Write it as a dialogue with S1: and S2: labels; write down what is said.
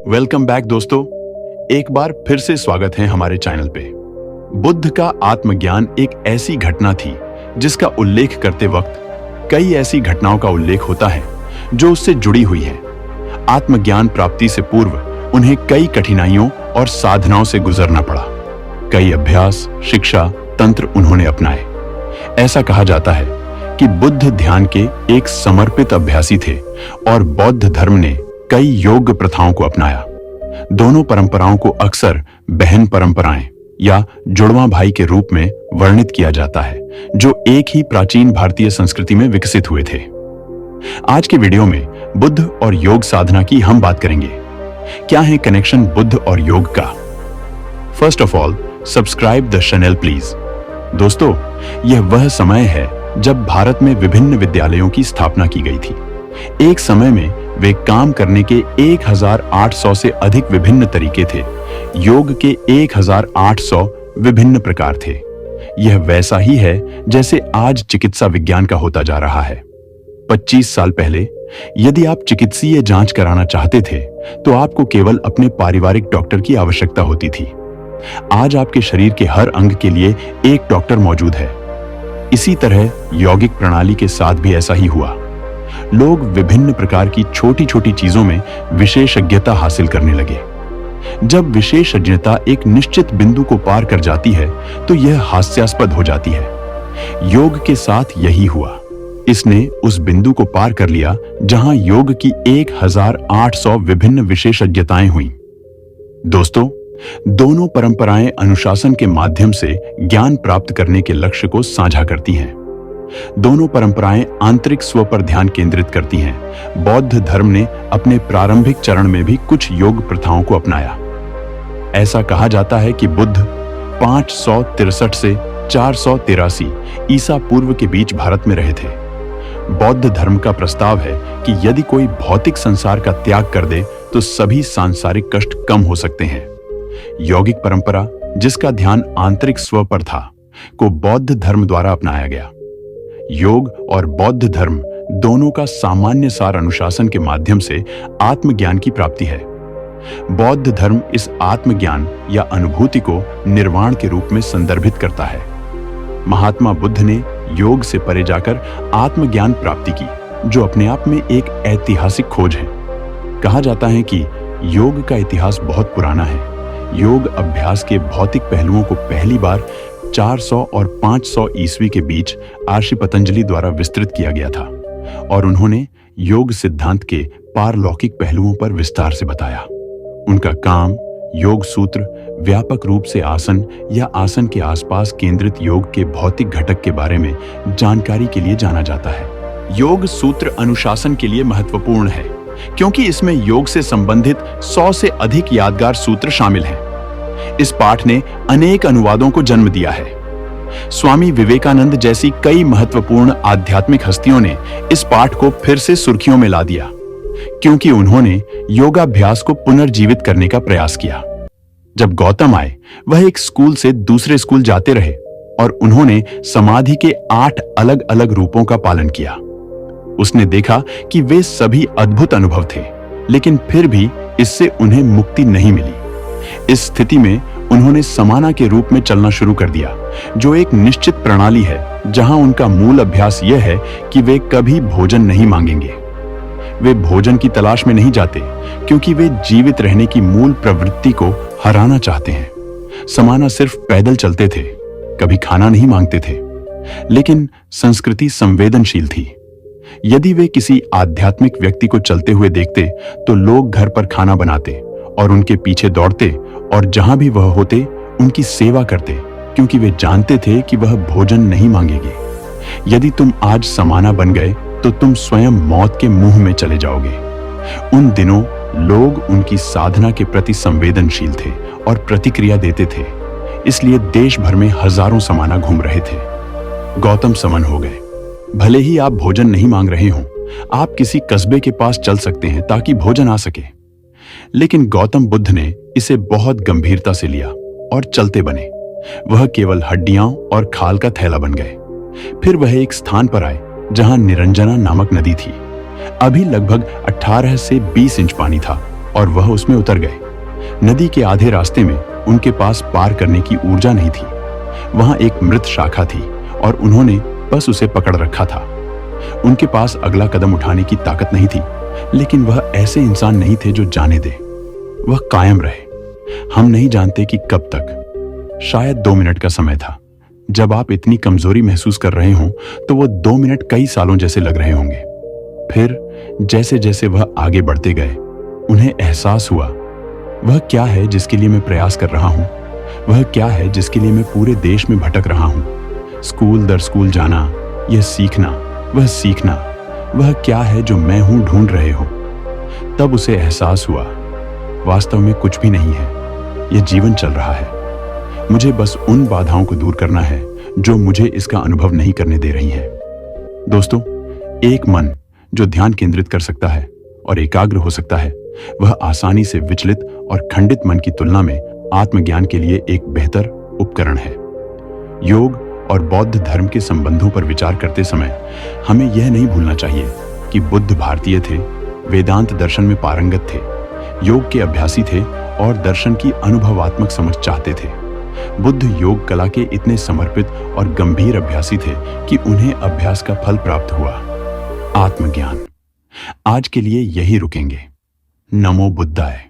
S1: Welcome back दोस्तों, एक बार फिर से स्वागत है हमारे चैनल पे। बुद्ध का आत्मज्ञान एक ऐसी घटना थी जिसका उल्लेख करते वक्त कई ऐसी घटनाओं का उल्लेख होता है जो उससे जुड़ी हुई है। आत्मज्ञान प्राप्ति से पूर्व उन्हें कई कठिनाइयों और साधनाओं से गुजरना पड़ा। कई अभ्यास, शिक्षा, तंत्र उन्होंने अपनाए। ऐसा कहा जाता है कि बुद्ध ध्यान के एक समर्पित अभ्यासी थे और बौद्ध धर्म ने कई योग प्रथाओं को अपनाया। दोनों परंपराओं को अक्सर बहन परंपराएं या जुड़वा भाई के रूप में वर्णित किया जाता है, जो एक ही प्राचीन भारतीय संस्कृति में विकसित हुए थे। आज के वीडियो में बुद्ध और योग साधना की हम बात करेंगे। क्या है कनेक्शन बुद्ध और योग का? First of all, subscribe the channel please. दोस्तों, यह वह समय है जब भारत में विभिन्न विद्यालयों की स्थापना की गई थी। एक समय में वे काम करने के 1800 से अधिक विभिन्न तरीके थे। योग के 1800 विभिन्न प्रकार थे। यह वैसा ही है जैसे आज चिकित्सा विज्ञान का होता जा रहा है। 25 साल पहले यदि आप चिकित्सीय जांच कराना चाहते थे तो आपको केवल अपने पारिवारिक डॉक्टर की आवश्यकता होती थी। आज आपके शरीर के हर अंग के लिए एक डॉक्टर मौजूद है। इसी तरह यौगिक प्रणाली के साथ भी ऐसा ही हुआ। लोग विभिन्न प्रकार की छोटी छोटी चीजों में विशेषज्ञता हासिल करने लगे। जब विशेषज्ञता एक निश्चित बिंदु को पार कर जाती है तो यह हास्यास्पद हो जाती है। योग के साथ यही हुआ। इसने उस बिंदु को पार कर लिया जहां योग की 1800 विभिन्न विशेषज्ञताएं हुई। दोस्तों, दोनों परंपराएं अनुशासन के माध्यम से ज्ञान प्राप्त करने के लक्ष्य को साझा करती हैं। दोनों परंपराएं आंतरिक स्व पर ध्यान केंद्रित करती हैं। बौद्ध धर्म ने अपने प्रारंभिक चरण में भी कुछ योग प्रथाओं को अपनाया। ऐसा कहा जाता है कि बुद्ध 563 से 483 ईसा पूर्व के बीच भारत में रहे थे। बौद्ध धर्म का प्रस्ताव है कि यदि कोई भौतिक संसार का त्याग कर दे तो सभी सांसारिक कष्ट कम हो सकते हैं। यौगिक परंपरा, जिसका ध्यान आंतरिक स्व पर था, को बौद्ध धर्म द्वारा अपनाया गया। योग और बौद्ध धर्म दोनों का सामान्य सार अनुशासन के माध्यम से आत्मज्ञान की प्राप्ति है। बौद्ध धर्म इस आत्मज्ञान या अनुभूति को निर्वाण के रूप में संदर्भित करता है। महात्मा बुद्ध ने योग से परे जाकर आत्मज्ञान प्राप्ति की, जो अपने आप में एक ऐतिहासिक खोज है। कहा जाता है कि योग का इतिहास बहुत पुराना है। योग अभ्यास के भौतिक पहलुओं को पहली बार 400 और 500 ईस्वी के बीच आर्षि पतंजलि द्वारा विस्तृत किया गया था और उन्होंने योग सिद्धांत के पारलौकिक पहलुओं पर विस्तार से बताया। उनका काम योग सूत्र व्यापक रूप से आसन या आसन के आसपास केंद्रित योग के भौतिक घटक के बारे में जानकारी के लिए जाना जाता है। योग सूत्र अनुशासन के लिए महत्वपूर्ण है क्योंकि इसमें योग से संबंधित 100 से अधिक यादगार सूत्र शामिल हैं। इस पाठ ने अनेक अनुवादों को जन्म दिया है। स्वामी विवेकानंद जैसी कई महत्वपूर्ण आध्यात्मिक हस्तियों ने इस पाठ को फिर से सुर्खियों में ला दिया क्योंकि उन्होंने योगाभ्यास को पुनर्जीवित करने का प्रयास किया। जब गौतम आए, वह एक स्कूल से दूसरे स्कूल जाते रहे और उन्होंने समाधि के 8 अलग अलग रूपों का पालन किया। उसने देखा कि वे सभी अद्भुत अनुभव थे, लेकिन फिर भी इससे उन्हें मुक्ति नहीं मिली। इस स्थिति में उन्होंने समाना के रूप में चलना शुरू कर दिया, जो एक निश्चित प्रणाली है जहां उनका मूल अभ्यास यह है कि वे कभी भोजन नहीं मांगेंगे। वे भोजन की तलाश में नहीं जाते क्योंकि वे जीवित रहने की मूल प्रवृत्ति को हराना चाहते हैं। समाना सिर्फ पैदल चलते थे, कभी खाना नहीं मांगते थे। लेकिन संस्कृति संवेदनशील थी। यदि वे किसी आध्यात्मिक व्यक्ति को चलते हुए देखते तो लोग घर पर खाना बनाते और उनके पीछे दौड़ते और जहां भी वह होते उनकी सेवा करते क्योंकि वे जानते थे कि वह भोजन नहीं मांगेंगे। यदि तुम आज समाना बन गए तो तुम स्वयं मौत के मुंह में चले जाओगे। उन दिनों लोग उनकी साधना के प्रति संवेदनशील थे और प्रतिक्रिया देते थे। इसलिए देश भर में हजारों समाना घूम रहे थे। गौतम समन हो गए। भले ही आप भोजन नहीं मांग रहे हों, आप किसी कस्बे के पास चल सकते हैं ताकि भोजन आ सके। लेकिन गौतम बुद्ध ने इसे बहुत गंभीरता से लिया और चलते बने। वह केवल हड्डियां और खाल का थैला बन गए। फिर वह एक स्थान पर आए जहां निरंजना नामक नदी थी। अभी लगभग 18 से 20 इंच पानी था और वह उसमें उतर गए। नदी के आधे रास्ते में उनके पास पार करने की ऊर्जा नहीं थी। वहां एक मृत शाखा थी और उन्होंने बस उसे पकड़ रखा था। उनके पास अगला कदम उठाने की ताकत नहीं थी, लेकिन वह ऐसे इंसान नहीं थे जो जाने दे। वह कायम रहे। हम नहीं जानते कि कब तक। शायद 2 मिनट का समय था। जब आप इतनी कमजोरी महसूस कर रहे हों तो वो 2 मिनट कई सालों जैसे लग रहे होंगे। फिर जैसे जैसे वह आगे बढ़ते गए, उन्हें एहसास हुआ, वह क्या है जिसके लिए मैं प्रयास कर रहा हूं? वह क्या है जिसके लिए मैं पूरे देश में भटक रहा हूं? स्कूल दर स्कूल जाना, यह सीखना, वह क्या है जो मैं हूं ढूंढ रहे हो? तब उसे एहसास हुआ, वास्तव में कुछ भी नहीं है। यह जीवन चल रहा है। मुझे बस उन बाधाओं को दूर करना है जो मुझे इसका अनुभव नहीं करने दे रही हैं। दोस्तों, एक मन जो ध्यान केंद्रित कर सकता है और एकाग्र हो सकता है, वह आसानी से विचलित और खंडित मन की तुलना में आत्मज्ञान के लिए एक बेहतर उपकरण है। योग और बौद्ध धर्म के संबंधों पर विचार करते समय हमें यह नहीं भूलना चाहिए कि बुद्ध भारतीय थे, वेदांत दर्शन में पारंगत थे, योग के अभ्यासी थे और दर्शन की अनुभवात्मक समझ चाहते थे। बुद्ध योग कला के इतने समर्पित और गंभीर अभ्यासी थे कि उन्हें अभ्यास का फल प्राप्त हुआ, आत्मज्ञान। आज के लिए यही रुकेंगे। नमो बुद्धाय।